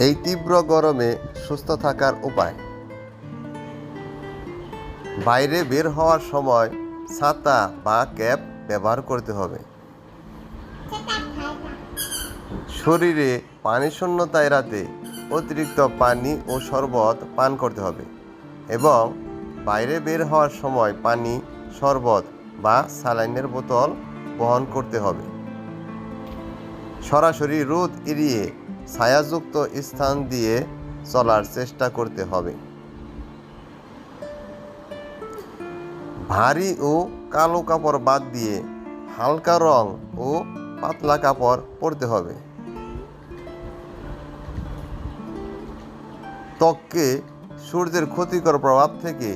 এই তীব্র গরমে সুস্থ থাকার উপায়। বাইরে বের হওয়ার সময় ছাতা বা ক্যাপ ব্যবহার করতে হবে। শরীরে পানি শূন্যতা এড়াতে অতিরিক্ত পানি ও শরবত পান করতে হবে এবং বাইরে বের হওয়ার সময় পানি, শরবত বা স্যালাইনের বোতল বহন করতে হবে। সরাসরি রোদ এড়িয়ে ছায়াযুক্ত স্থান দিয়ে চলার চেষ্টা করতে হবে। ভারী ও কালো কাপড় বাদ দিয়ে হালকা রং ও পাতলা কাপড় পরতে হবে। ত্বককে সূর্যের ক্ষতিকর প্রভাব থেকে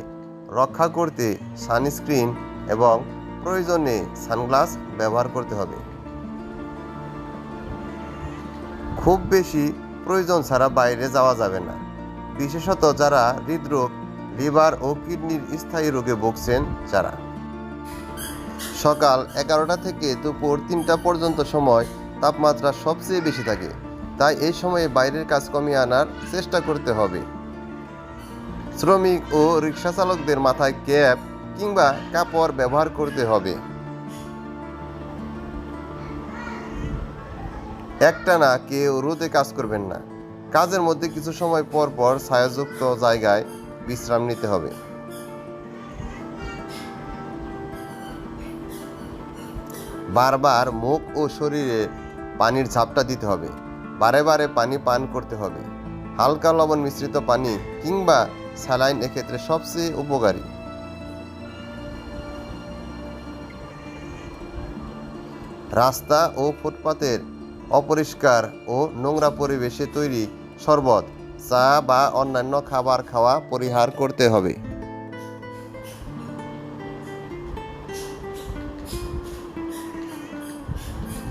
রক্ষা করতে সানস্ক্রিন এবং প্রয়োজনে সানগ্লাস ব্যবহার করতে হবে। খুব বেশি প্রয়োজন ছাড়া বাইরে যাওয়া যাবে না, বিশেষত যারা হৃদরোগ, লিভার ও কিডনির স্থায়ী রোগে ভুগছেন যারা। সকাল 11টা থেকে দুপুর 3টা পর্যন্ত সময় তাপমাত্রা সবচেয়ে বেশি থাকে, তাই এই সময়ে বাইরের কাজ কমিয়ে আনার চেষ্টা করতে হবে। শ্রমিক ও রিক্সা চালকদের মাথায় ক্যাপ কিংবা কাপড় ব্যবহার করতে হবে। একটানা কেউ রোদে কাজ করবেন না। কাজের মধ্যে কিছু সময় পর পর ছায়াযুক্ত জায়গায় বিশ্রাম নিতে হবে। বারবার মুখ ও শরীরে পানির ঝাপটা দিতে হবে। বারে বারে পানি পান করতে হবে। হালকা লবণ মিশ্রিত পানি কিংবা স্যালাইন এক্ষেত্রে সবচেয়ে উপকারী। রাস্তা ও ফুটপাতের অপরিষ্কার ও নোংরা পরিবেশে তৈরি শরবত, চা বা অন্যান্য খাবার খাওয়া পরিহার করতে হবে।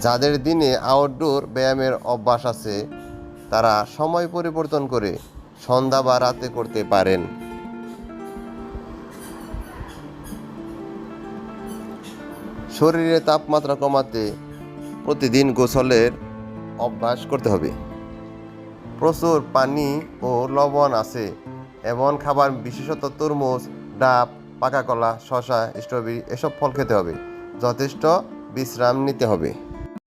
যাদের দিনে আউটডোর ব্যায়ামের অভ্যাস আছে তারা সময় পরিবর্তন করে সন্ধ্যা বা রাতে করতে পারেন। শরীরে তাপমাত্রা কমাতে প্রতিদিন গোসলের অভ্যাস করতে হবে। প্রচুর পানি ও লবণ আছে এমন খাবার, বিশেষত তরমুজ, ডাব, পাকা কলা, শসা, স্ট্রবেরি এসব ফল খেতে হবে। যথেষ্ট বিশ্রাম নিতে হবে।